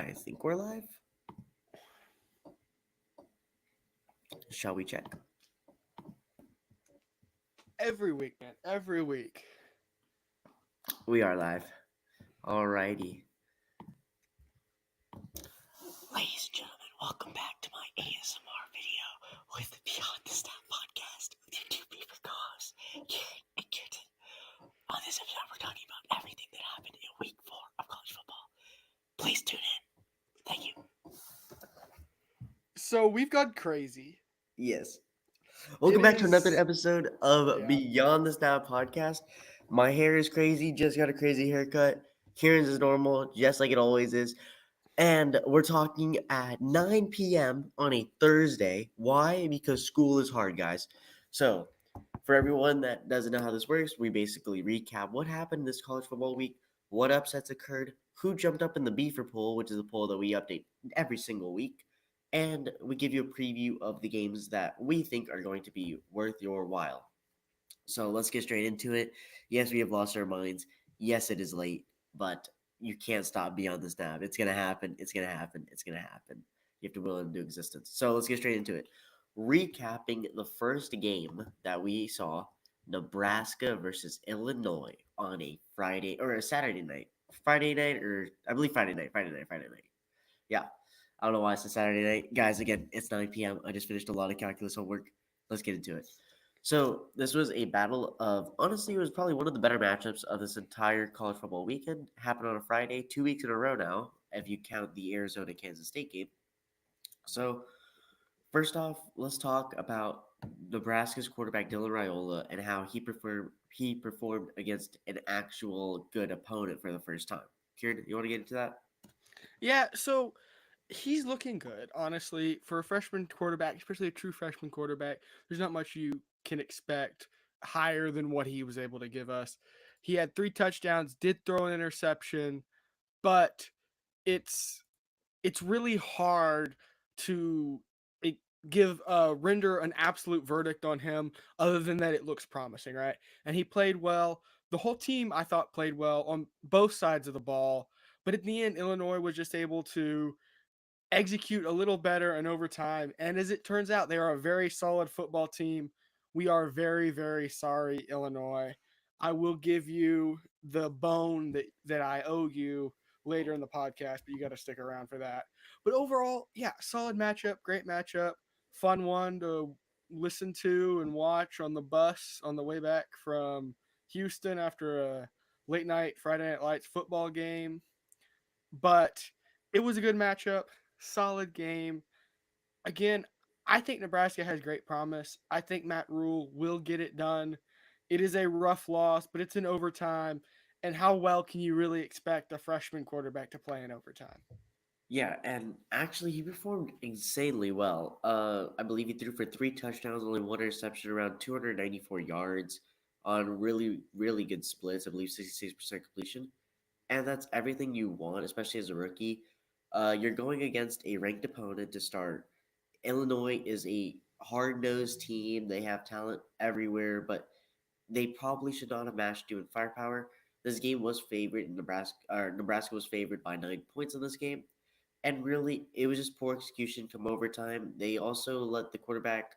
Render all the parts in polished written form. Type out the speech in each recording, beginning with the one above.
I think we're live. Shall we check? Every week, man. Every week. We are live. Alrighty. Ladies and gentlemen, welcome back to my ASMR video with the Beyond the Stat podcast with your two favorite co-hosts, Kieran and Kirtan. On this episode, we're talking about everything that happened in week 4 of college football. Please tune in. Thank you. So we've gone crazy. Yes. Welcome It back to another is. episode of Yeah. Beyond the Stat podcast. My hair is crazy, just got a crazy haircut. Kieran's is normal, just like it always is. And we're talking at 9 p.m. on a Thursday. Why? Because school is hard, guys. So, for everyone that doesn't know how this works, we basically recap what happened this college football week, what upsets occurred, who jumped up in the BFER poll, which is a poll that we update every single week, and we give you a preview of the games that we think are going to be worth your while. So let's get straight into it. Yes, we have lost our minds. Yes, it is late, but you can't stop beyond the snap. It's gonna happen. It's gonna happen. It's gonna happen. You have to will it into existence. So let's get straight into it. Recapping the first game that we saw, Nebraska versus Illinois on a Friday or a Saturday night. Friday night or I believe Friday night. Friday night. Yeah. I don't know why it's a Saturday night. Guys, again, it's 9 p.m. I just finished a lot of calculus homework. Let's get into it. So this was a battle of honestly, it was probably one of the better matchups of this entire college football weekend. Happened on a Friday, 2 weeks in a row now, if you count the Arizona Kansas State game. So first off, let's talk about Nebraska's quarterback Dylan Raiola and how he performed against an actual good opponent for the first time. Kieran, you want to get into that? Yeah. So he's looking good, honestly, for a freshman quarterback, especially a true freshman quarterback. There's not much you can expect higher than what he was able to give us. He had 3 touchdowns, did throw an interception, but it's it's really hard to it, give render an absolute verdict on him other than that it looks promising, right? And he played well. The whole team I thought played well on both sides of the ball, but at the end Illinois was just able to execute a little better in overtime, and as it turns out they are a very solid football team. We are very, very sorry, Illinois. I will give you the bone that I owe you later in the podcast, but you got to stick around for that. But overall, yeah, solid matchup, great matchup, fun one to listen to and watch on the bus on the way back from Houston after a late night Friday Night Lights football game. But it was a good matchup, solid game. Again, I think Nebraska has great promise. I think Matt Rule will get it done. It is a rough loss, but it's in overtime. And how well can you really expect a freshman quarterback to play in overtime? Yeah, and actually, he performed insanely well. I believe he threw for 3 touchdowns, only one interception, around 294 yards on really, really good splits. I believe 66% completion, and that's everything you want, especially as a rookie. You're going against a ranked opponent to start. Illinois is a hard-nosed team. They have talent everywhere, but they probably should not have matched you in firepower. This game was favored in Nebraska. Or Nebraska was favored by 9 points in this game, and really, it was just poor execution come overtime. They also let the quarterback,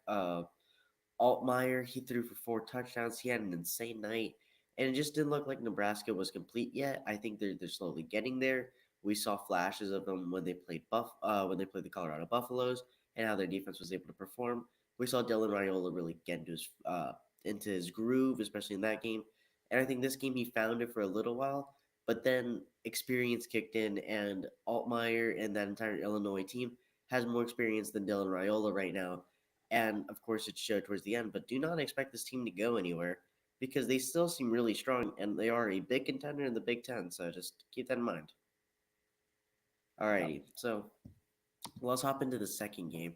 Altmaier, he threw for 4 touchdowns. He had an insane night, and it just didn't look like Nebraska was complete yet. I think they're slowly getting there. We saw flashes of them when they played the Colorado Buffaloes, and how their defense was able to perform. We saw Dylan Raiola really get into his groove, especially in that game. And I think this game he found it for a little while, but then experience kicked in, and Altmaier and that entire Illinois team has more experience than Dylan Raiola right now. And of course, it showed towards the end. But do not expect this team to go anywhere because they still seem really strong and they are a big contender in the Big Ten. So just keep that in mind. Yep. Alrighty, so let's hop into the second game.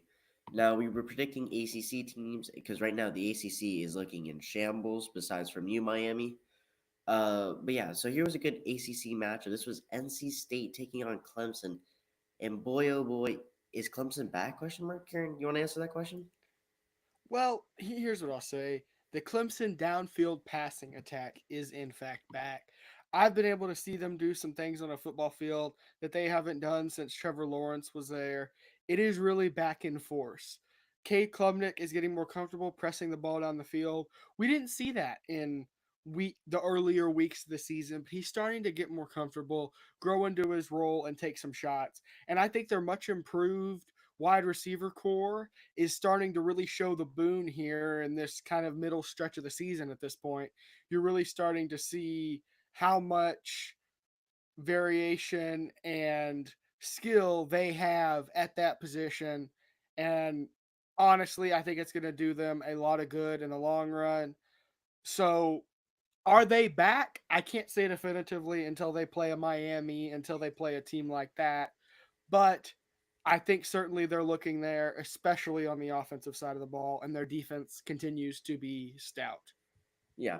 Now, we were predicting ACC teams because right now the ACC is looking in shambles besides from you, Miami. But yeah, so here was a good ACC matchup. This was NC State taking on Clemson. And boy, oh boy, is Clemson back? Question mark. Karen, you want to answer that question? Well, here's what I'll say. The Clemson downfield passing attack is in fact back. I've been able to see them do some things on a football field that they haven't done since Trevor Lawrence was there. It is really back in force. Cade Klubnik is getting more comfortable pressing the ball down the field. We didn't see that in the earlier weeks of the season, but he's starting to get more comfortable, grow into his role, and take some shots. And I think they're much improved wide receiver core is starting to really show the boon here in this kind of middle stretch of the season at this point. You're really starting to see how much variation and skill they have at that position. And honestly, I think it's going to do them a lot of good in the long run. So, are they back? I can't say definitively until they play a Miami, until they play a team like that. But I think certainly they're looking there, especially on the offensive side of the ball, and their defense continues to be stout. Yeah.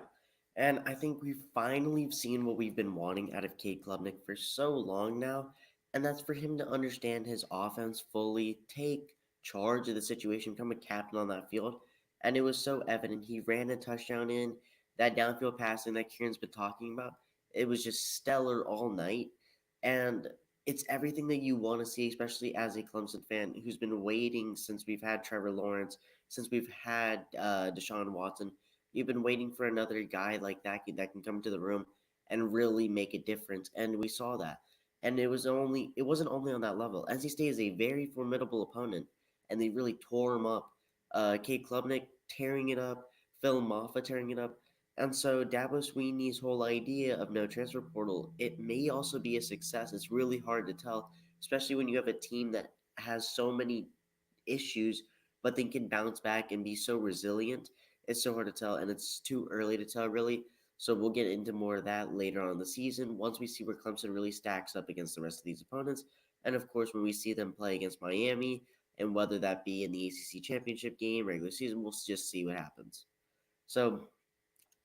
And I think we've finally seen what we've been wanting out of Cade Klubnik for so long now, and that's for him to understand his offense fully, take charge of the situation, become a captain on that field. And it was so evident. He ran a touchdown in that downfield passing that Kieran's been talking about. It was just stellar all night. And it's everything that you want to see, especially as a Clemson fan who's been waiting since we've had Trevor Lawrence, since we've had Deshaun Watson. You've been waiting for another guy like that can come to the room and really make a difference, and we saw that. And it wasn't only on that level. NC State is a very formidable opponent, and they really tore him up. Kate Klubnik tearing it up, Phil Maffa tearing it up, and so Dabo Sweeney's whole idea of no transfer portal, it may also be a success. It's really hard to tell, especially when you have a team that has so many issues, but then can bounce back and be so resilient. It's so hard to tell, and it's too early to tell, really. So we'll get into more of that later on in the season once we see where Clemson really stacks up against the rest of these opponents. And of course, when we see them play against Miami, and whether that be in the ACC championship game, regular season, we'll just see what happens. So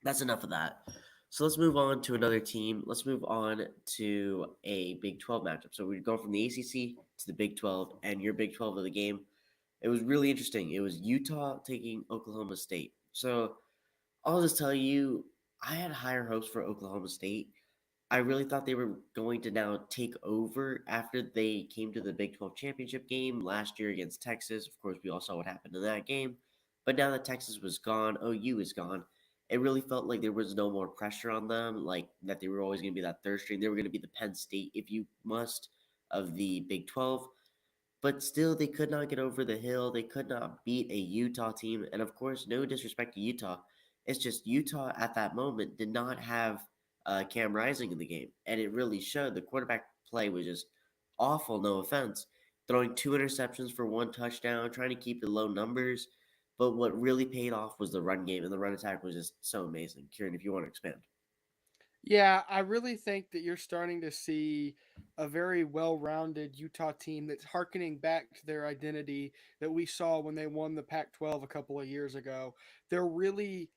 that's enough of that. So let's move on to another team. Let's move on to a Big 12 matchup. So we're going from the ACC to the Big 12, and your Big 12 of the game, it was really interesting. It was Utah taking Oklahoma State. So I'll just tell you, I had higher hopes for Oklahoma State. I really thought they were going to now take over after they came to the Big 12 championship game last year against Texas. Of course, we all saw what happened in that game. But now that Texas was gone, OU is gone. It really felt like there was no more pressure on them, like that they were always going to be that third string. They were going to be the Penn State, if you must, of the Big 12. But still, they could not get over the hill. They could not beat a Utah team. And of course, no disrespect to Utah. It's just Utah at that moment did not have Cam Rising in the game. And it really showed. The quarterback play was just awful, no offense. Throwing 2 interceptions for 1 touchdown, trying to keep the low numbers. But what really paid off was the run game, and the run attack was just so amazing. Kieran, if you want to expand. Yeah, I really think that you're starting to see a very well-rounded Utah team that's harkening back to their identity that we saw when they won the Pac-12 a couple of years ago. They're really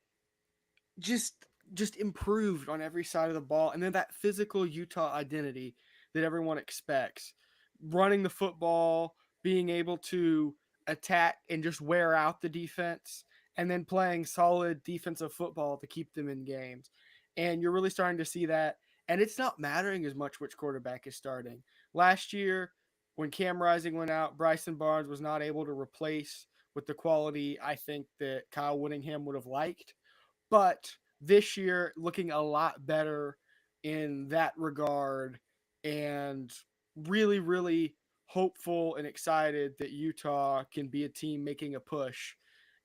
just just improved on every side of the ball, and then that physical Utah identity that everyone expects, running the football, being able to attack and just wear out the defense, and then playing solid defensive football to keep them in games. And you're really starting to see that, and it's not mattering as much which quarterback is starting. Last year when Cam Rising went out, Bryson Barnes was not able to replace with the quality I think that Kyle Whittingham would have liked, but this year looking a lot better in that regard, and really, really hopeful and excited that Utah can be a team making a push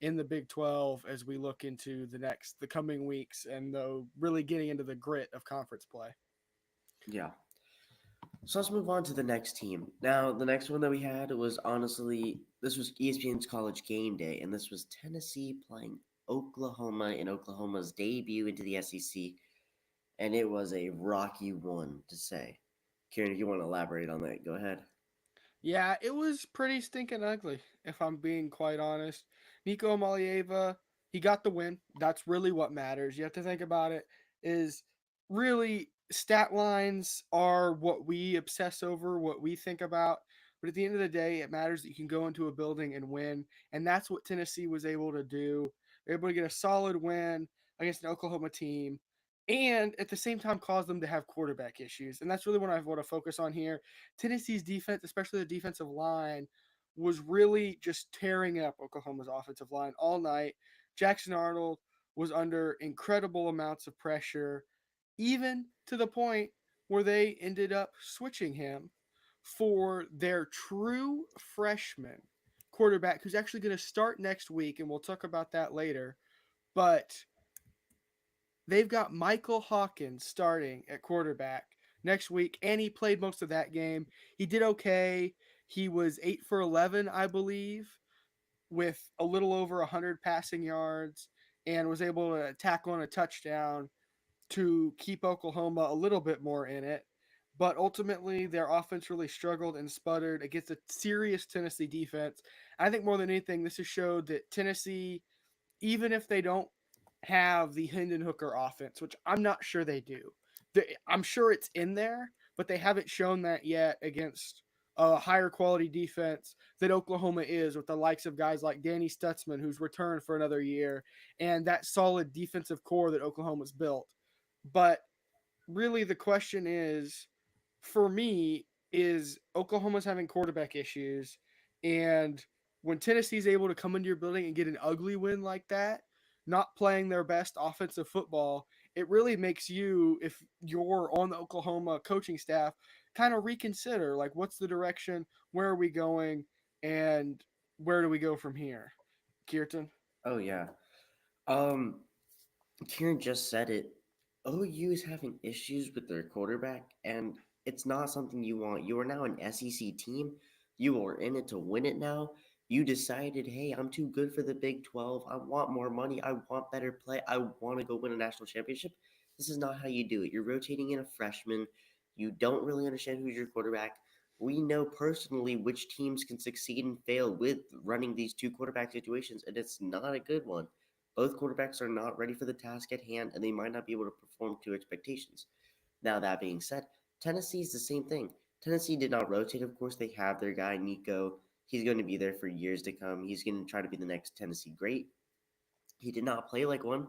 in the Big 12 as we look into the coming weeks, and though really getting into the grit of conference play. Yeah. So let's move on to the next team. Now, the next one that we had was honestly, this was ESPN's College Game Day, and this was Tennessee playing Oklahoma in Oklahoma's debut into the SEC, and it was a rocky one to say. Kieran, if you want to elaborate on that, go ahead. Yeah, it was pretty stinking ugly, if I'm being quite honest. Nico Malieva, he got the win. That's really what matters. You have to think about it is really stat lines are what we obsess over, what we think about. But at the end of the day, it matters that you can go into a building and win. And that's what Tennessee was able to do. They're able to get a solid win against an Oklahoma team and at the same time cause them to have quarterback issues. And that's really what I want to focus on here. Tennessee's defense, especially the defensive line, was really just tearing up Oklahoma's offensive line all night. Jackson Arnold was under incredible amounts of pressure, even to the point where they ended up switching him for their true freshman quarterback, who's actually going to start next week, and we'll talk about that later. But they've got Michael Hawkins starting at quarterback next week, and he played most of that game. He did okay. He was 8 for 11, I believe, with a little over 100 passing yards, and was able to tackle on a touchdown to keep Oklahoma a little bit more in it. But ultimately, their offense really struggled and sputtered against a serious Tennessee defense. I think more than anything, this has showed that Tennessee, even if they don't have the Hendon Hooker offense, which I'm not sure they do, I'm sure it's in there, but they haven't shown that yet against a higher quality defense that Oklahoma is, with the likes of guys like Danny Stutzman, who's returned for another year, and that solid defensive core that Oklahoma's built. But really, the question is, for me, is Oklahoma's having quarterback issues, and when Tennessee's able to come into your building and get an ugly win like that, not playing their best offensive football, it really makes you, if you're on the Oklahoma coaching staff, kind of reconsider, like, what's the direction, where are we going, and where do we go from here? Kirtan? Oh yeah. Um, Kieran just said it. OU is having issues with their quarterback, and it's not something you want. You are now an SEC team. You are in it to win it now. You decided, hey, I'm too good for the Big 12. I want more money. I want better play. I want to go win a national championship. This is not how you do it. You're rotating in a freshman. You don't really understand who's your quarterback. We know personally which teams can succeed and fail with running these two quarterback situations, and it's not a good one. Both quarterbacks are not ready for the task at hand, and they might not be able to perform to expectations. Now, that being said, Tennessee is the same thing. Tennessee did not rotate, of course. They have their guy, Nico. He's going to be there for years to come. He's going to try to be the next Tennessee great. He did not play like one.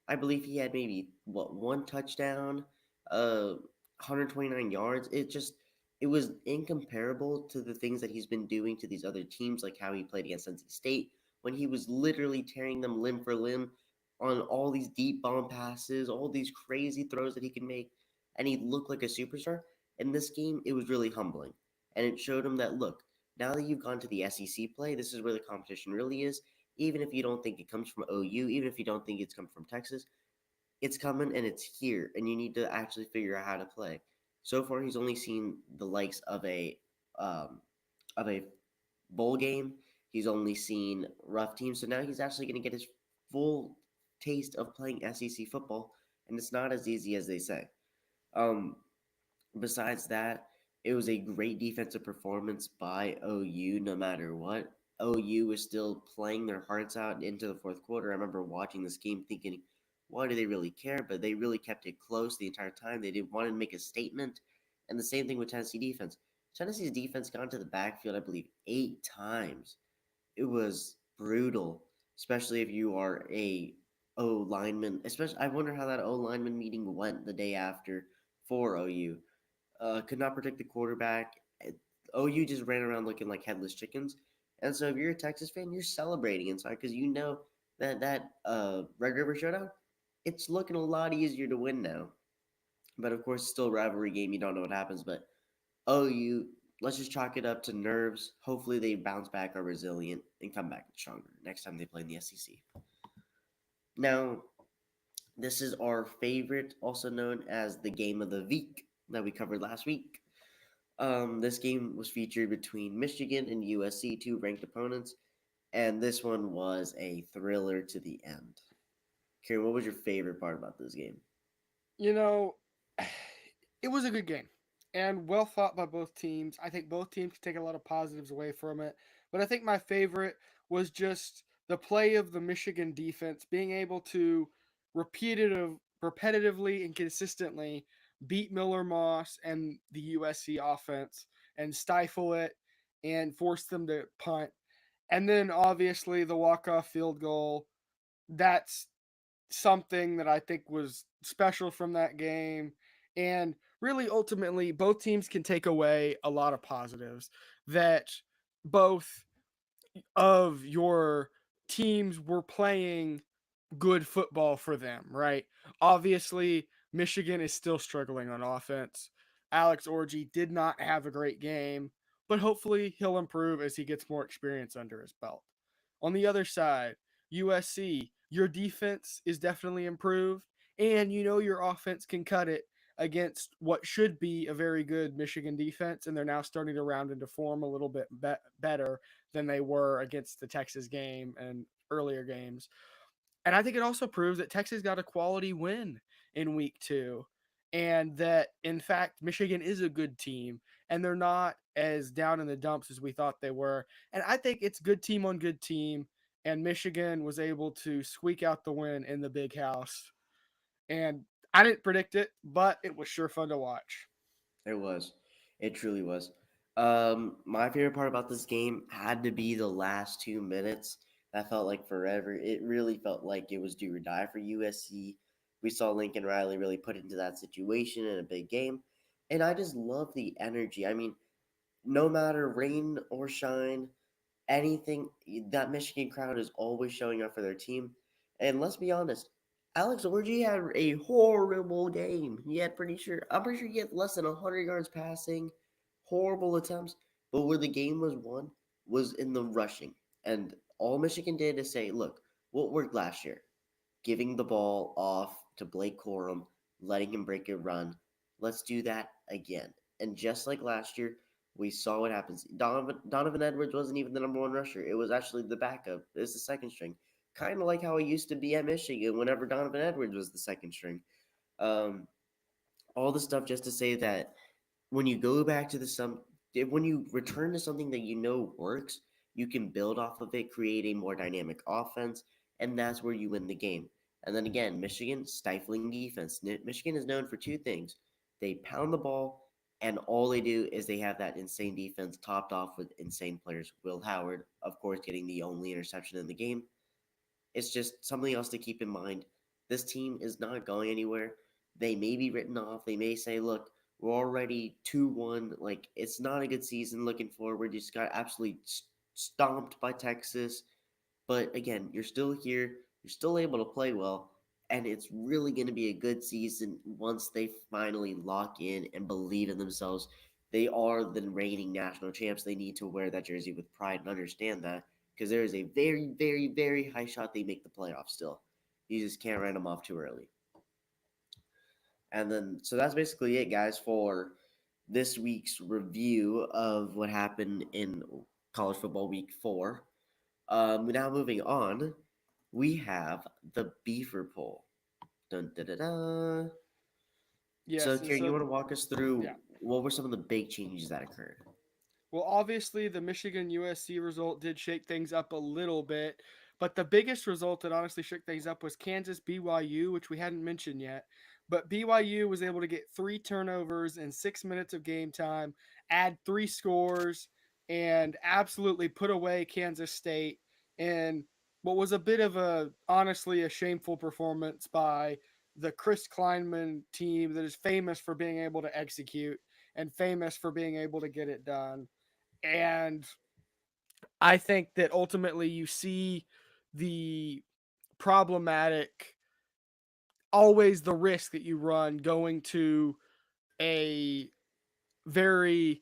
I believe he had maybe one touchdown, 129 yards. It was incomparable to the things that he's been doing to these other teams, like how he played against NC State when he was literally tearing them limb for limb on all these deep bomb passes, all these crazy throws that he can make, and he looked like a superstar. In this game, it was really humbling, and it showed him that look, now that you've gone to the SEC play, this is where the competition really is. Even if you don't think it comes from OU, even if you don't think it's come from Texas, it's coming and it's here, and you need to actually figure out how to play. So far, he's only seen the likes um, of a bowl game. He's only seen rough teams, so now he's actually going to get his full taste of playing SEC football, and it's not as easy as they say. Um, Besides that, it was a great defensive performance by OU no matter what. OU was still playing their hearts out into the fourth quarter. I remember watching this game thinking, why do they really care? But they really kept it close the entire time. They didn't want to make a statement. And the same thing with Tennessee defense. Tennessee's defense got into the backfield, I believe, 8 times. It was brutal, especially if you are a O lineman. Especially, I wonder how that O lineman meeting went the day after for OU. Could not protect the quarterback. OU just ran around looking like headless chickens. And so if you're a Texas fan, you're celebrating inside because you know that Red River Showdown, it's looking a lot easier to win now. But of course, it's still a rivalry game. You don't know what happens. But OU, let's just chalk it up to nerves. Hopefully, they bounce back, are resilient, and come back stronger next time they play in the SEC. Now, this is our favorite, also known as the game of the week that we covered last week. This game was featured between Michigan and USC, two ranked opponents, and this one was a thriller to the end. Kieran, what was your favorite part about this game? You know, it was a good game and well fought by both teams. I think both teams can take a lot of positives away from it. But I think my favorite was just the play of the Michigan defense being able to repetitively and consistently beat Miller Moss and the USC offense and stifle it and force them to punt. And then obviously the walk-off field goal. That's something that I think was special from that game. And really, ultimately, both teams can take away a lot of positives that both of your teams were playing good football for them, right? Obviously, Michigan is still struggling on offense. Alex Orji did not have a great game, but hopefully he'll improve as he gets more experience under his belt. On the other side, USC, your defense is definitely improved, and you know your offense can cut it against what should be a very good Michigan defense, and they're now starting to round into form a little bit better than they were against the Texas game and earlier games. And I think it also proves that Texas got a quality win in week 2, and that in fact Michigan is a good team and they're not as down in the dumps as we thought they were. And I think it's good team on good team, and Michigan was able to squeak out the win in the big house. And I didn't predict it, but it was sure fun to watch. It was. It truly was. My favorite part about this game had to be the last 2 minutes. That felt like forever. It really felt like it was do or die for USC. We saw Lincoln Riley really put into that situation in a big game. And I just love the energy. I mean, no matter rain or shine, anything, that Michigan crowd is always showing up for their team. And let's be honest, Alex Orji had a horrible game. I'm pretty sure he had less than 100 yards passing, horrible attempts. But where the game was won was in the rushing. And all Michigan did is say, look, what worked last year? Giving the ball off to Blake Corum, letting him break a run. Let's do that again. And just like last year, we saw what happens. Donovan Edwards wasn't even the number one rusher. It was actually the backup. It's the second string. Kind of like how it used to be at Michigan whenever Donovan Edwards was the second string. Um, all the stuff just to say that when you go back to when you return to something that you know works, you can build off of it, create a more dynamic offense, and that's where you win the game. And then again, Michigan stifling defense. Michigan is known for two things: they pound the ball, and all they do is they have that insane defense topped off with insane players. Will Howard, of course, getting the only interception in the game. It's just something else to keep in mind. This team is not going anywhere. They may be written off. They may say, look, we're already 2-1. Like, it's not a good season looking forward. You just got absolutely stomped by Texas. But again, you're still here. You're still able to play well. And it's really going to be a good season once they finally lock in and believe in themselves. They are the reigning national champs. They need to wear that jersey with pride and understand that because there is a very, very, very high shot they make the playoffs still. You just can't write them off too early. And then, so that's basically it, guys, for this week's review of what happened in college football week 4. Now moving on, we have the BFER poll. Dun, da, da, da. So, Yes, and Kieran, you so want to walk us through yeah. what were some of the big changes that occurred? Well, obviously, the Michigan USC result did shake things up a little bit, but the biggest result that honestly shook things up was Kansas BYU, which we hadn't mentioned yet. But BYU was able to get 3 turnovers in 6 minutes of game time, add 3 scores, and absolutely put away Kansas State in what was a bit of honestly, a shameful performance by the Chris Kleinman team that is famous for being able to execute and famous for being able to get it done. And I think that ultimately you see the problematic, always the risk that you run a very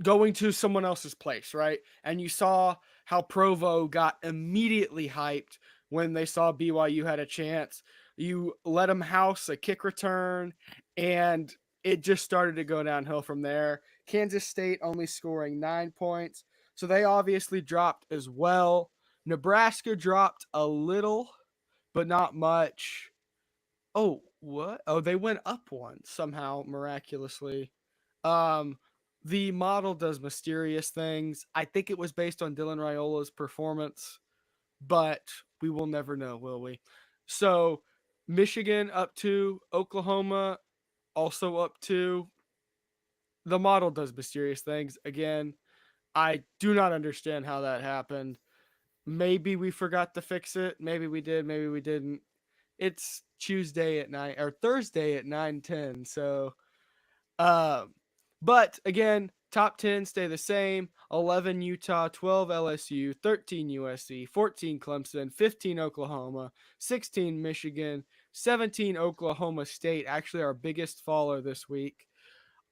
going to someone else's place, right? And you saw how Provo got immediately hyped when they saw BYU had a chance. You let them house a kick return, and it just started to go downhill from there. Kansas State only scoring 9 points, so they obviously dropped as well. Nebraska dropped a little, but not much. Oh, what? Oh, they went up one somehow miraculously. Um, the model does mysterious things. I think it was based on Dylan Raiola's performance, but we will never know, will we? So, Michigan up to Oklahoma, also up to. The model does mysterious things. Again, I do not understand how that happened. Maybe we forgot to fix it. Maybe we did. Maybe we didn't. it's Tuesday at 9 or Thursday at 9:10. So, um, but again, top 10 stay the same: 11 Utah, 12 LSU, 13 USC, 14 Clemson, 15 Oklahoma, 16 Michigan, 17 Oklahoma State. Actually, our biggest faller this week.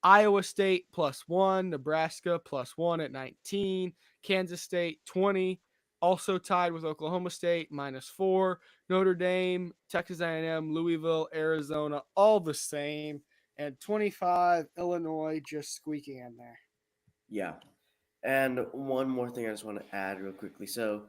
Iowa State +1, Nebraska +1 at 19, Kansas State 20, also tied with Oklahoma State -4, Notre Dame, Texas A&M, Louisville, Arizona, all the same, and 25 Illinois just squeaking in there. Yeah. And one more thing I just want to add real quickly. So,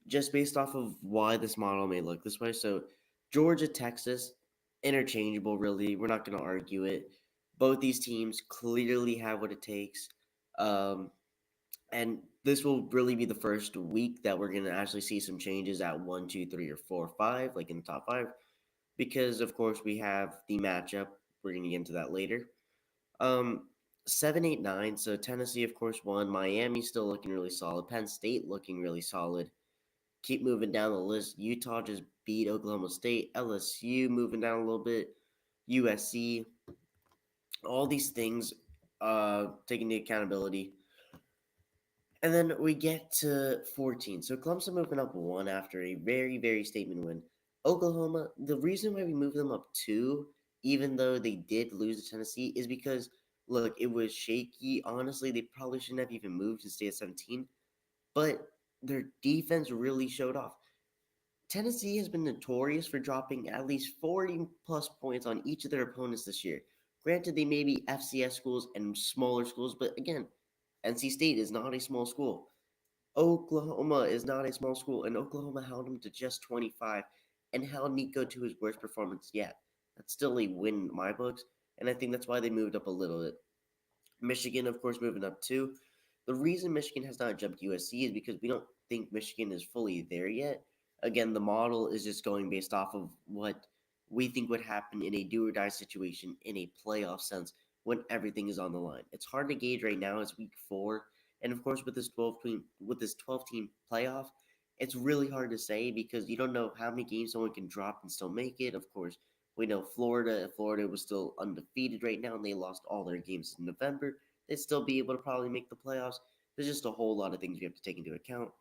just based off of why this model may look this way. So, Georgia, Texas, interchangeable, really. We're not going to argue it. Both these teams clearly have what it takes. Um, and this will really be the first week that we're going to actually see some changes at 1, 2, 3, or 4, 5, like in the top 5. Because, of course, we have the matchup. We're going to get into that later. Um, 7, 8, 9. So Tennessee, of course, won. Miami still looking really solid. Penn State looking really solid. Keep moving down the list. Utah just beat Oklahoma State. LSU moving down a little bit. USC. All these things taking the accountability. And then we get to 14. So Clemson moving up 1 after a very, very statement win. Oklahoma, the reason why we moved them up 2, even though they did lose to Tennessee, is because, look, it was shaky. Honestly, they probably shouldn't have even moved to stay at 17. But their defense really showed off. Tennessee has been notorious for dropping at least 40 plus points on each of their opponents this year. Granted, they may be FCS schools and smaller schools, but again, NC State is not a small school. Oklahoma is not a small school, and Oklahoma held him to just 25 and held Nico to his worst performance yet. That's still a win in my books, and I think that's why they moved up a little bit. Michigan, of course, moving up too. The reason Michigan has not jumped USC is because we don't think Michigan is fully there yet. Again, the model is just going based off of what we think would happen in a do or die situation in a playoff sense when everything is on the line. It's hard to gauge right now. It's week 4, and of course, with this 12 team playoff, it's really hard to say because you don't know how many games someone can drop and still make it. Of course, we know Florida was still undefeated right now, and they lost all their games in November. They'd still be able to probably make the playoffs. There's just a whole lot of things you have to take into account.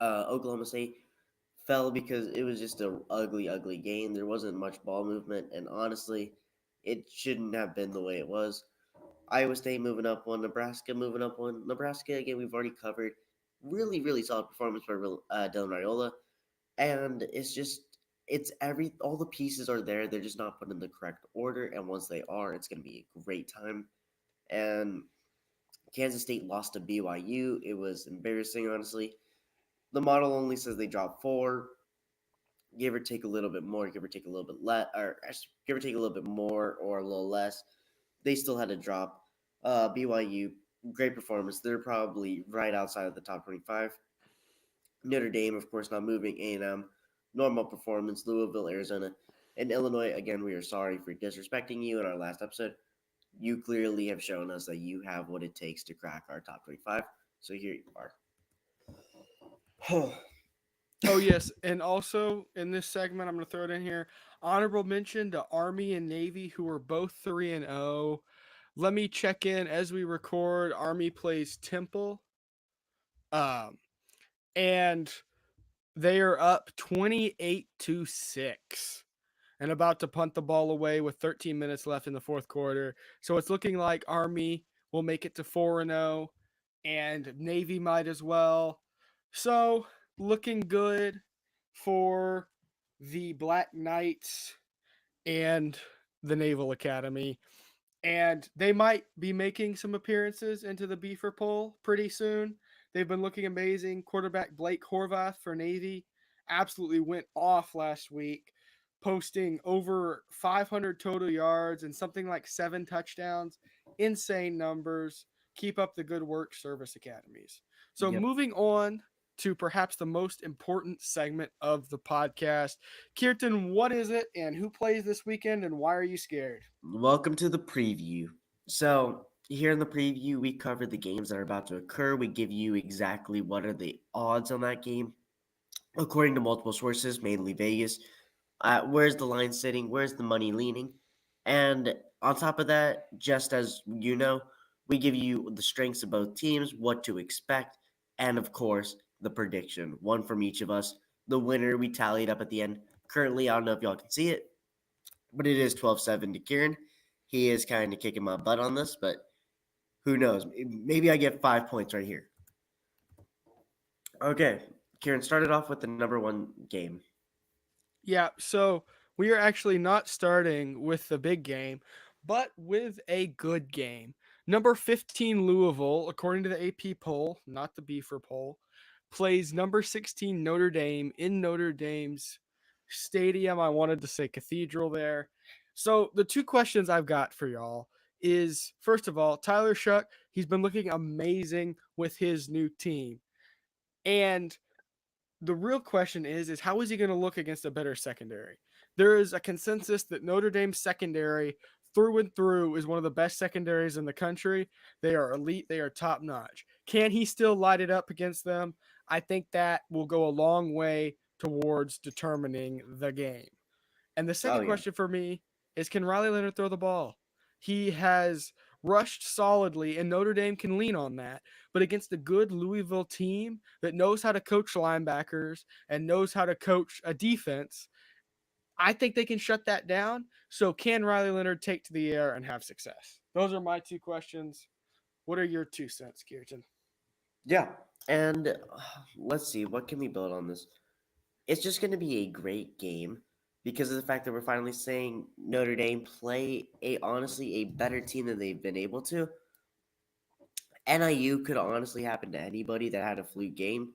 Oklahoma State fell because it was just an ugly, ugly game. There wasn't much ball movement, and honestly, it shouldn't have been the way it was. Iowa State moving up 1, Nebraska moving up 1. Nebraska, again, we've already covered. Really, really solid performance by Dylan Raiola. And it's all the pieces are there. They're just not put in the correct order. And once they are, it's going to be a great time. And Kansas State lost to BYU. It was embarrassing, honestly. The model only says they dropped 4, give or take a little bit more, give or take a little bit less, or give or take a little bit more or a little less. They still had to drop. BYU, great performance. They're probably right outside of the top 25. Notre Dame, of course, not moving. A&M, normal performance. Louisville, Arizona, and Illinois. Again, we are sorry for disrespecting you in our last episode. You clearly have shown us that you have what it takes to crack our top 25. So here you are. Oh yes, and also in this segment, I'm going to throw it in here. Honorable mention to Army and Navy, who are both 3-0. Let me check in as we record. Army plays Temple, um, and they are up 28-6, and about to punt the ball away with 13 minutes left in the fourth quarter. So it's looking like Army will make it to 4-0, and Navy might as well. So looking good for the Black Knights and the Naval Academy. And they might be making some appearances into the BFER poll pretty soon. They've been looking amazing. Quarterback Blake Horvath for Navy absolutely went off last week, posting over 500 total yards and something like 7 touchdowns. Insane numbers. Keep up the good work, service academies. So Yep. moving on to perhaps the most important segment of the podcast. Kirtan, what is it and who plays this weekend and why are you scared? Welcome to the preview. So, here in the preview, we cover the games that are about to occur. We give you exactly what are the odds on that game, according to multiple sources, mainly Vegas. Where's the line sitting? Where's the money leaning? And on top of that, just as you know, we give you the strengths of both teams, what to expect, and of course, the prediction. One from each of us. The winner we tallied up at the end. Currently, I don't know if y'all can see it, but it is 12-7 to Kieran. He is kind of kicking my butt on this, but who knows? Maybe I get 5 points right here. Okay, Kieran started off with the number one game. Yeah, so we are actually not starting with the big game, but with a good game. Number 15 Louisville, according to the AP poll, not the BFER poll, plays number 16 Notre Dame in Notre Dame's stadium. I wanted to say cathedral there. So the two questions I've got for y'all is, first of all, Tyler Shuck, he's been looking amazing with his new team. And the real question is how is he going to look against a better secondary? There is a consensus that Notre Dame's secondary through and through is one of the best secondaries in the country. They are elite, they are top notch. Can he still light it up against them? I think that will go a long way towards determining the game. And the Oh second yeah. question for me is, can Riley Leonard throw the ball? He has rushed solidly, and Notre Dame can lean on that. But against a good Louisville team that knows how to coach linebackers and knows how to coach a defense, I think they can shut that down. So can Riley Leonard take to the air and have success? Those are my two questions. What are your 2 cents, Kirtan? Yeah. And let's see, what can we build on this? It's just going to be a great game because of the fact that we're finally seeing Notre Dame play a honestly a better team than they've been able to. NIU could honestly happen to anybody that had a fluke game.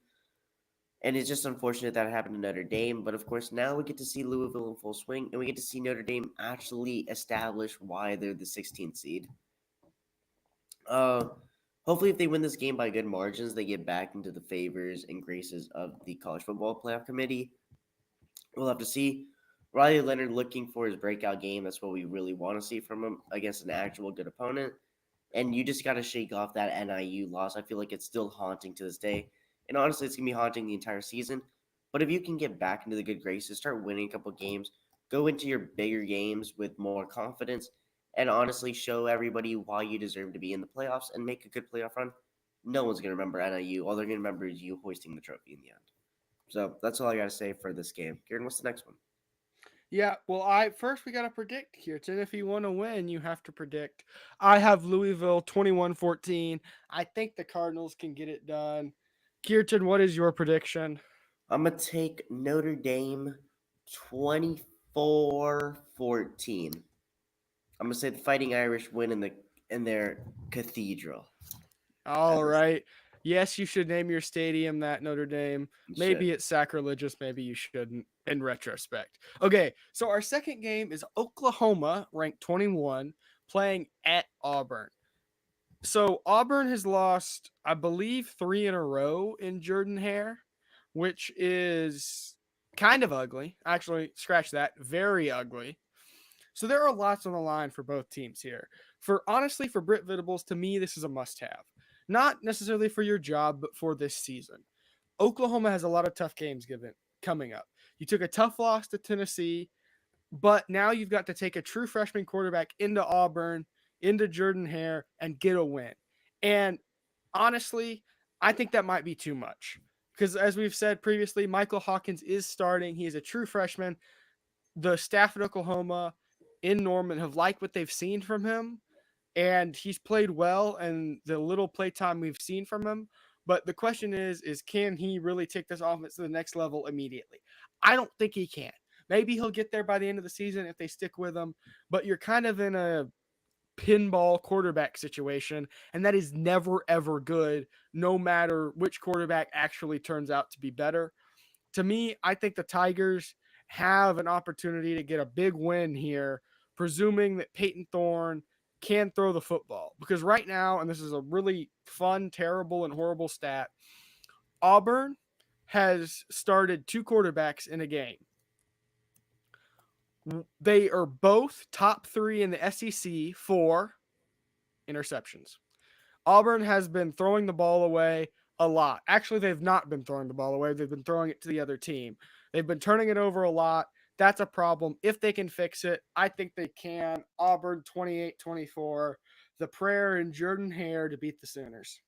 And it's just unfortunate that it happened to Notre Dame. But of course, now we get to see Louisville in full swing, and we get to see Notre Dame actually establish why they're the 16th seed. Uh, Hopefully, if they win this game by good margins, they get back into the favors and graces of the College Football Playoff Committee. We'll have to see. Riley Leonard looking for his breakout game. That's what we really want to see from him against an actual good opponent. And you just got to shake off that NIU loss. I feel like it's still haunting to this day. And honestly, it's going to be haunting the entire season. But if you can get back into the good graces, start winning a couple games, go into your bigger games with more confidence, and honestly show everybody why you deserve to be in the playoffs and make a good playoff run, no one's going to remember NIU. All they're going to remember is you hoisting the trophy in the end. So that's all I got to say for this game. Kieran, what's the next one? Yeah, well, I first we got to predict, Kirtan. If you want to win, you have to predict. I have Louisville 21-14. I think the Cardinals can get it done. Kirtan, what is your prediction? I'm going to take Notre Dame 24-14. I'm going to say the Fighting Irish win in their cathedral. All right. Yes, you should name your stadium that, Notre Dame. Maybe Shit. it's sacrilegious, maybe you shouldn't in retrospect. Okay, so our second game is Oklahoma, ranked 21, playing at Auburn. So Auburn has lost, I believe, 3 in a row in Jordan Hare, which is kind of ugly. Actually, scratch that, very ugly. So there are lots on the line for both teams here. For honestly, for Britt Venables, to me, this is a must-have. Not necessarily for your job, but for this season. Oklahoma has a lot of tough games coming up. You took a tough loss to Tennessee, but now you've got to take a true freshman quarterback into Auburn, into Jordan Hare, and get a win. And honestly, I think that might be too much. Because as we've said previously, Michael Hawkins is starting. He is a true freshman. The staff at Oklahoma in Norman have liked what they've seen from him, and he's played well and the little playtime we've seen from him. But the question is can he really take this offense to the next level immediately? I don't think he can. Maybe he'll get there by the end of the season if they stick with him, but you're kind of in a pinball quarterback situation, and that is never ever good, no matter which quarterback actually turns out to be better. To me, I think the Tigers have an opportunity to get a big win here, presuming that Peyton Thorne can throw the football. Because right now, and this is a really fun, terrible, and horrible stat, Auburn has started 2 quarterbacks in a game. They are both top 3 in the SEC for interceptions. Auburn has been throwing the ball away a lot. Actually, they've not been throwing the ball away. They've been throwing it to the other team. They've been turning it over a lot. That's a problem. If they can fix it, I think they can. Auburn 28-24. The prayer and Jordan Hare to beat the Sooners.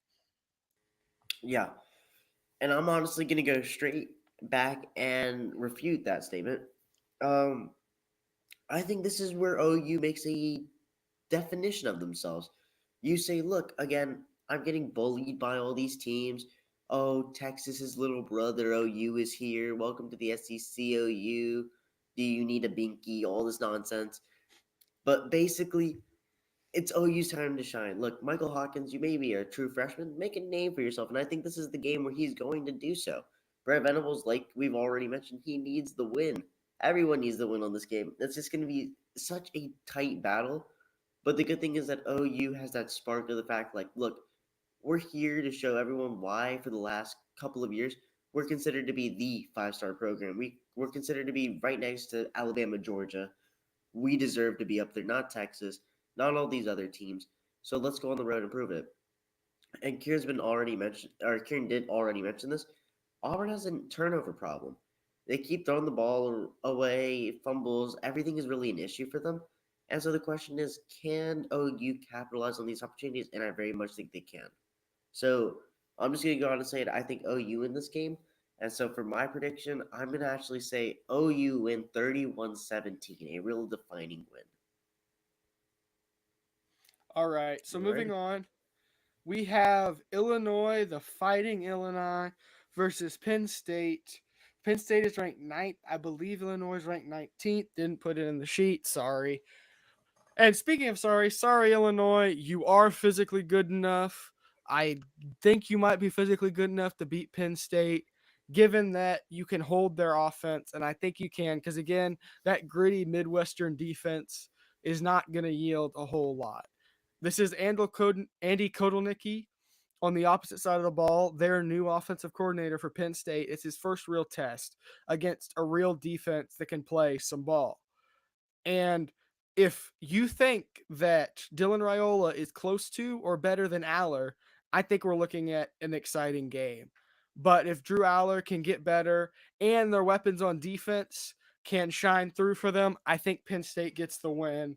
Yeah. And I'm honestly going to go straight back and refute that statement. Um, I think this is where OU makes a definition of themselves. You say, look, again, I'm getting bullied by all these teams. Oh, Texas's little brother OU is here. Welcome to the SEC OU. Do you need a binky? All this nonsense. But basically, it's OU's time to shine. Look, Michael Hawkins, you may be a true freshman. Make a name for yourself. And I think this is the game where he's going to do so. Brett Venables, like we've already mentioned, he needs the win. Everyone needs the win on this game. It's just going to be such a tight battle. But the good thing is that OU has that spark of the fact, like, look, we're here to show everyone why for the last couple of years we're considered to be the five-star program. We're considered to be right next to Alabama, Georgia. We deserve to be up there, not Texas, not all these other teams. So let's go on the road and prove it. And Kieran did already mention this. Auburn has a turnover problem. They keep throwing the ball away, fumbles. Everything is really an issue for them. And so the question is, can OU capitalize on these opportunities? And I very much think they can. So I'm just going to go on and say it. I think OU in this game. And so for my prediction, I'm going to actually say OU win 31-17, a real defining win. All right. So All moving right. on, we have Illinois, the Fighting Illini, versus Penn State. Penn State is ranked 9th. I believe Illinois is ranked 19th. Didn't put it in the sheet. Sorry. And speaking of sorry, Illinois, you are physically good enough. I think you might be physically good enough to beat Penn State, given that you can hold their offense. And I think you can, because again, that gritty Midwestern defense is not going to yield a whole lot. This is Andy Kotelnicki on the opposite side of the ball, their new offensive coordinator for Penn State. It's his first real test against a real defense that can play some ball. And if you think that Dylan Raiola is close to or better than Aller, I think we're looking at an exciting game. But if Drew Aller can get better and their weapons on defense can shine through for them, I think Penn State gets the win.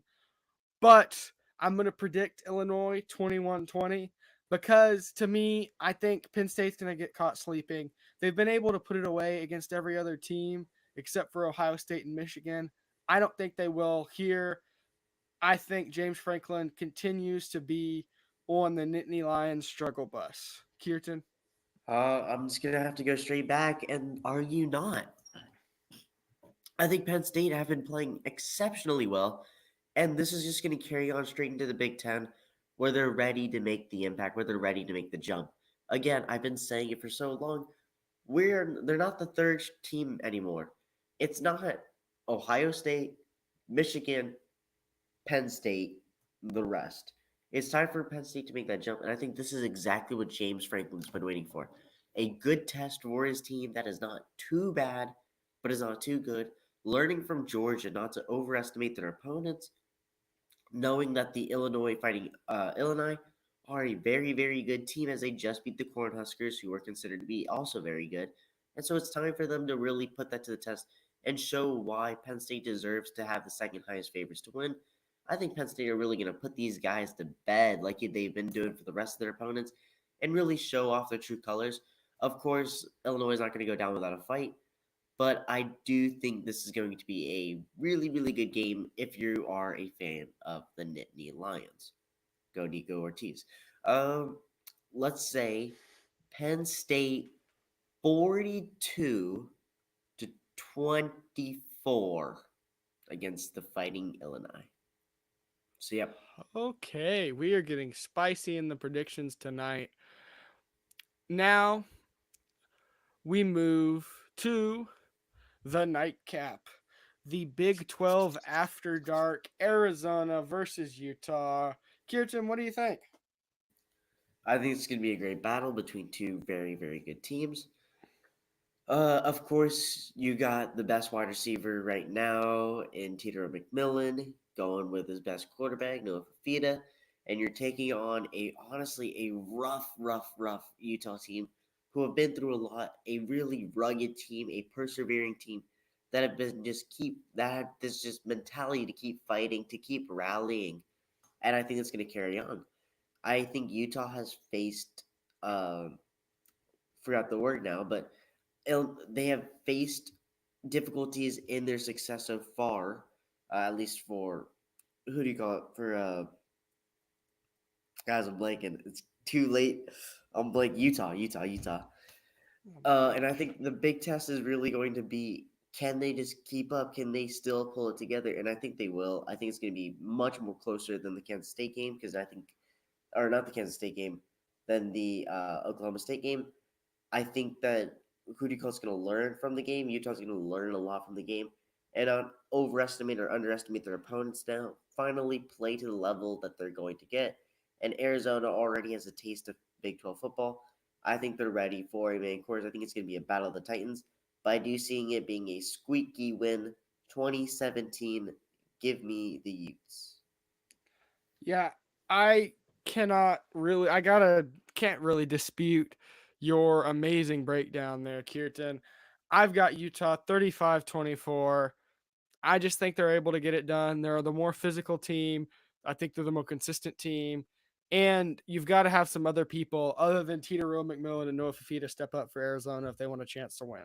But I'm going to predict Illinois 21-20 because to me, I think Penn State's going to get caught sleeping. They've been able to put it away against every other team except for Ohio State and Michigan. I don't think they will here. I think James Franklin continues to be on the Nittany Lions struggle bus. Kirtan? I'm just going to have to go straight back and argue not. I think Penn State have been playing exceptionally well, and this is just going to carry on straight into the Big Ten, where they're ready to make the impact, where they're ready to make the jump. Again, I've been saying it for so long. They're not the third team anymore. It's not Ohio State, Michigan, Penn State, the rest. It's time for Penn State to make that jump, and I think this is exactly what James Franklin's been waiting for. A good test for his team that is not too bad, but is not too good. Learning from Georgia not to overestimate their opponents, knowing that the Illinois Fighting Illini are a very, very good team as they just beat the Cornhuskers, who are considered to be also very good. And so it's time for them to really put that to the test and show why Penn State deserves to have the second highest favorites to win. I think Penn State are really going to put these guys to bed like they've been doing for the rest of their opponents and really show off their true colors. Of course, Illinois is not going to go down without a fight, but I do think this is going to be a really, really good game if you are a fan of the Nittany Lions. Go Nico Ortiz. Um, let's say Penn State 42-24 against the Fighting Illini. So yep. Okay, we are getting spicy in the predictions tonight. Now we move to the nightcap. The Big 12 After Dark, Arizona versus Utah. Kirtan, what do you think? I think it's going to be a great battle between two very, very good teams. Of course, you got the best wide receiver right now in Tito McMillan going with his best quarterback, Noah Fafita, and you're taking on honestly a rough Utah team who have been through a lot, a really rugged team, a persevering team. that have been just keep that have this just mentality to keep fighting, to keep rallying, and I think it's going to carry on. I think Utah has faced forgot the word now, but they have faced difficulties in their success so far, at least for who do you call it for guys? I'm blanking. It's too late. I'm blank. Utah. Oh my And I gosh. think the big test is really going to be, can they just keep up? Can they still pull it together? And I think they will. I think it's going to be much more closer than the Kansas State game because I think, or not the Kansas State game, than the Oklahoma State game. I think that Hudico's going to learn from the game. Utah's going to learn a lot from the game and not overestimate or underestimate their opponents now. Finally play to the level that they're going to get. And Arizona already has a taste of Big 12 football. I think they're ready for a main course. I think it's going to be a battle of the Titans. But I do seeing it being a squeaky win 2017. Give me the Utes. Yeah, I can't really dispute your amazing breakdown there, Kirtan. I've got Utah 35-24. I just think they're able to get it done. They're the more physical team. I think they're the more consistent team. And you've got to have some other people other than Tito Rowe McMillan and Noah Fafita step up for Arizona if they want a chance to win.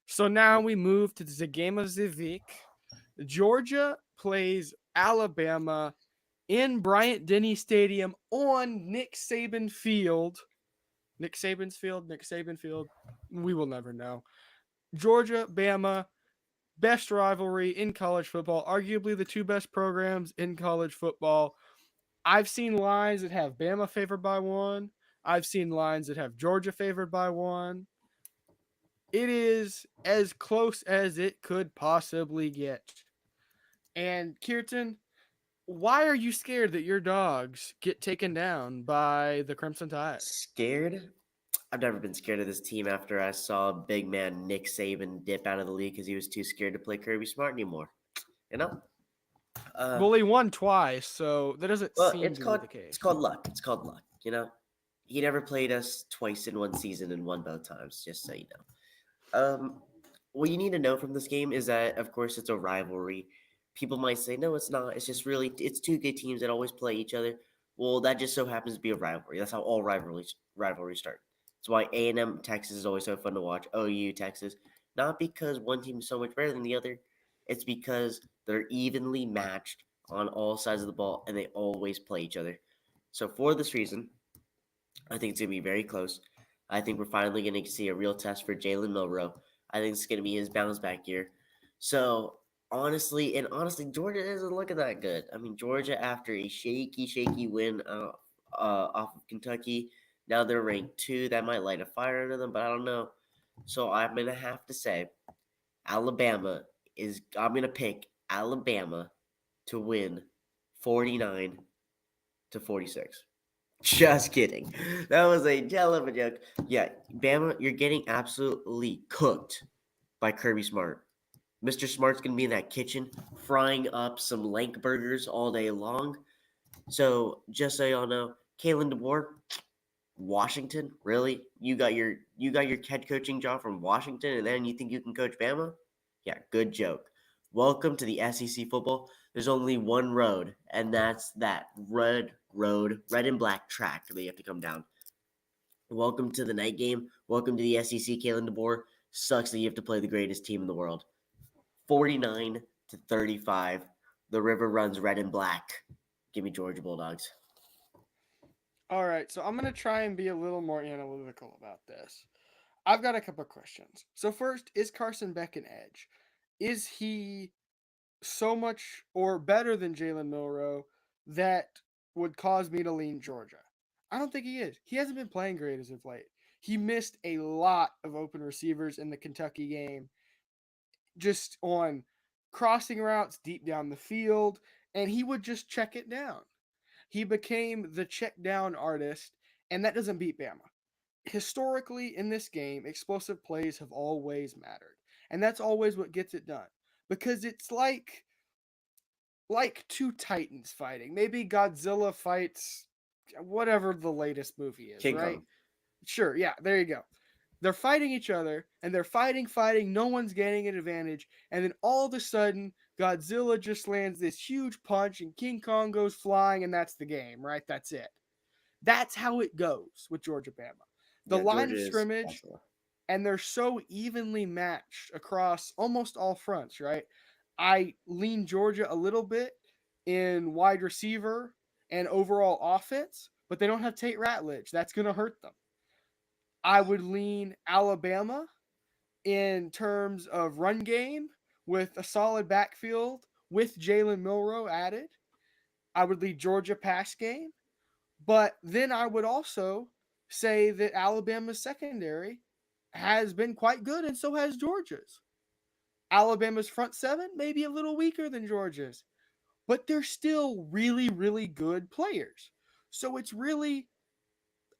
So now we move to the game of the week. Georgia plays Alabama in Bryant Denny Stadium on Nick Saban Field. Nick Saban's field, Nick Saban Field. We will never know. Georgia, Bama, best rivalry in college football, arguably the two best programs in college football. I've seen lines that have Bama favored by one. I've seen lines that have Georgia favored by one. It is as close as it could possibly get. And Kirtan, why are you scared that your dogs get taken down by the Crimson Tide? Scared? I've never been scared of this team after I saw big man Nick Saban dip out of the league because he was too scared to play Kirby Smart anymore. You know? Uh, Well, he won twice, so that doesn't well, seem to be the it's case. called luck. It's called luck. You know, he never played us twice in one season and won both times. Just so you know. What you need to know from this game is that, of course, it's a rivalry. People might say, no, it's not. It's just really, it's two good teams that always play each other. Well, that just so happens to be a rivalry. That's how all rivalries start. That's why A&M Texas is always so fun to watch. OU Texas, not because one team is so much better than the other. It's because they're evenly matched on all sides of the ball, and they always play each other. So for this reason, I think it's going to be very close. I think we're finally going to see a real test for Jalen Milroe. I think it's going to be his bounce back year. So honestly, Georgia isn't looking that good. I mean, Georgia after a shaky win off of Kentucky, now they're ranked 2. That might light a fire under them, but I don't know. So I'm gonna have to say, Alabama is. I'm gonna pick Alabama to win 49-46. Just kidding. That was a hell of a joke. Yeah, Bama, you're getting absolutely cooked by Kirby Smart. Mr. Smart's gonna be in that kitchen frying up some lank burgers all day long. So just so y'all know, Kalen DeBoer, Washington, really? You got your head coaching job from Washington, and then you think you can coach Bama? Yeah, good joke. Welcome to the SEC football. There's only one road, and that's that red and black track that you have to come down. Welcome to the night game. Welcome to the SEC, Kalen DeBoer. Sucks that you have to play the greatest team in the world. 49-35. The river runs red and black. Give me Georgia Bulldogs. All right, so I'm going to try and be a little more analytical about this. I've got a couple of questions. So, first, is Carson Beck an edge? Is he so much or better than Jalen Milroe that would cause me to lean Georgia? I don't think he is. He hasn't been playing great as of late. He missed a lot of open receivers in the Kentucky game just on crossing routes deep down the field, and he would just check it down. He became the check down artist, and that doesn't beat Bama. Historically, in this game, explosive plays have always mattered, and that's always what gets it done because it's like two titans fighting. Maybe Godzilla fights whatever the latest movie is, King right? Kong. Sure, yeah, there you go. they're fighting each other and they're fighting. No one's gaining an advantage. And then all of a sudden, Godzilla just lands this huge punch and King Kong goes flying, and that's the game, right? That's it. That's how it goes with Georgia Bama. The Yeah, line Georgia of is scrimmage, Godzilla. and they're so evenly matched across almost all fronts, right? I lean Georgia a little bit in wide receiver and overall offense, but they don't have Tate Ratledge. That's going to hurt them. I would lean Alabama in terms of run game with a solid backfield with Jalen Milroe added. I would lead Georgia pass game, but then I would also say that Alabama's secondary has been quite good, and so has Georgia's. Alabama's front seven may be a little weaker than Georgia's, but they're still really, really good players. So it's really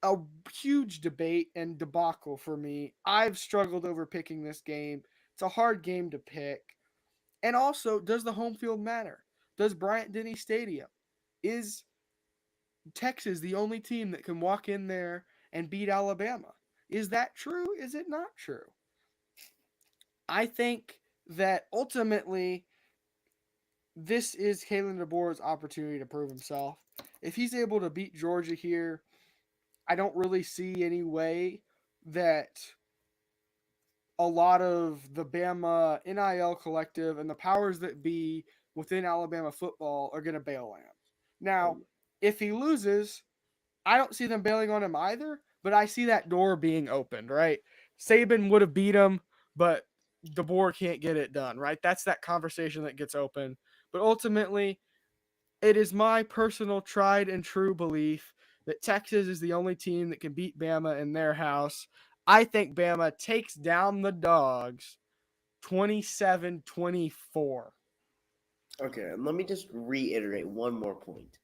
a huge debate and debacle for me. I've struggled over picking this game. It's a hard game to pick. And also, does the home field matter? Does Bryant Denny Stadium? Is Texas the only team that can walk in there and beat Alabama? Is that true? Is it not true? I think that ultimately this is Kalen DeBoer's opportunity to prove himself. If he's able to beat Georgia here, I don't really see any way that a lot of the Bama NIL collective and the powers that be within Alabama football are going to bail on him. Now, Um, if he loses, I don't see them bailing on him either, but I see that door being opened, right? Saban would have beat him, but DeBoer can't get it done, right? That's that conversation that gets open. But ultimately, it is my personal tried and true belief that Texas is the only team that can beat Bama in their house. I think Bama takes down the Dogs 27-24. okay, and let me just reiterate one more point.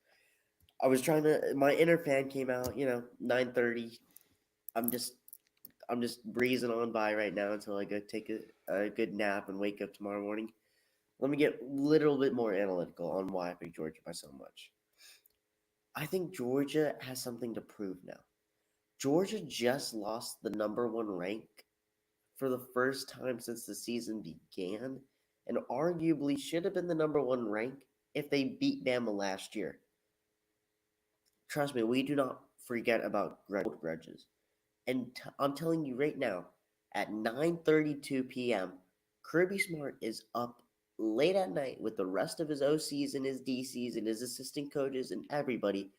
I was trying to. My inner fan came out. 9:30. I'm just I'm just breezing on by right now until I go take a good nap and wake up tomorrow morning. Let me get a little bit more analytical on why I picked Georgia by so much. I think Georgia has something to prove now. Georgia just lost the number one rank for the first time since the season began, and arguably should have been the number one rank if they beat Bama last year. Trust me, we do not forget about grudges. And I'm telling you right now, at 9:32 p.m., Kirby Smart is up late at night with the rest of his OCs and his DCs and his assistant coaches and everybody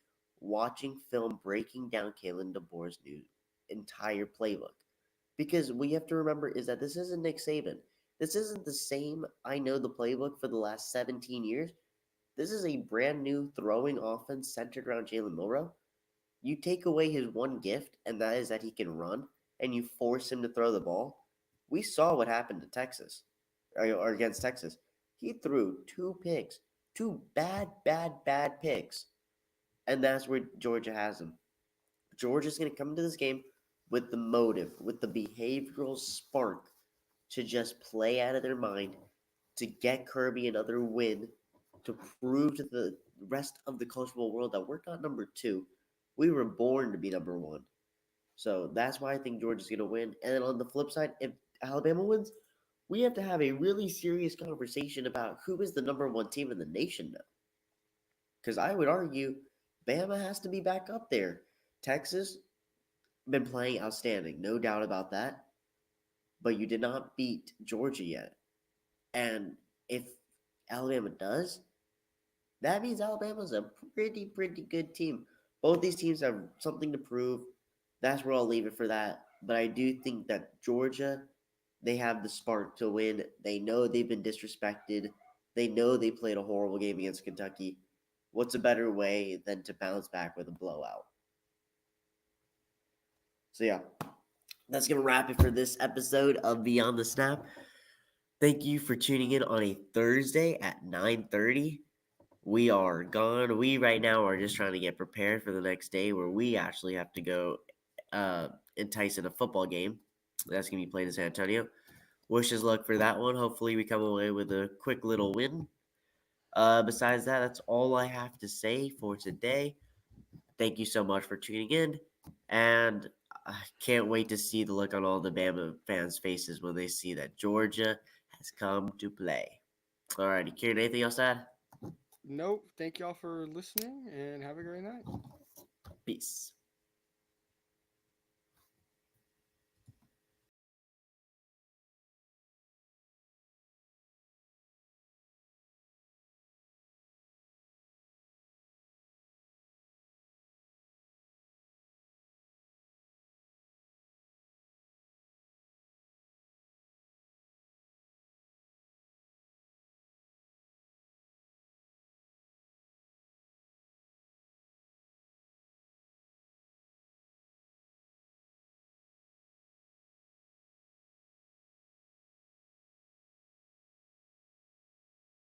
watching film breaking down Kalen DeBoer's new entire playbook. Because we have to remember is that this isn't Nick Saban. This isn't the same I know the playbook for the last 17 years. This is a brand new throwing offense centered around Jalen Milroe. You take away his one gift, and that is that he can run, and you force him to throw the ball. We saw what happened to Texas, or against Texas. He threw two picks, two bad picks, and that's where Georgia has him. Georgia's going to come into this game with the motive, with the behavioral spark to just play out of their mind, to get Kirby another win, to prove to the rest of the college football world that we're not number two. We were born to be number one. So that's why I think Georgia's going to win. And then on the flip side, if Alabama wins, we have to have a really serious conversation about who is the number one team in the nation now. Because I would argue Bama has to be back up there. Texas been playing outstanding, no doubt about that. But you did not beat Georgia yet. And if Alabama does, that means Alabama's a pretty good team. Both these teams have something to prove. That's where I'll leave it for that. But I do think that Georgia, they have the spark to win. They know they've been disrespected. They know they played a horrible game against Kentucky. What's a better way than to bounce back with a blowout? So yeah, that's gonna wrap it for this episode of Beyond the Snap. Thank you for tuning in on a Thursday at 9:30. We are gone. We right now are just trying to get prepared for the next day where we actually have to go entice in a football game. That's going to be played in San Antonio. Wish us luck for that one. Hopefully, we come away with a quick little win. Besides that, that's all I have to say for today. Thank you so much for tuning in. And I can't wait to see the look on all the Bama fans' faces when they see that Georgia has come to play. Alrighty, Kieran, anything else to add? Nope. Thank y'all for listening and have a great night. Peace.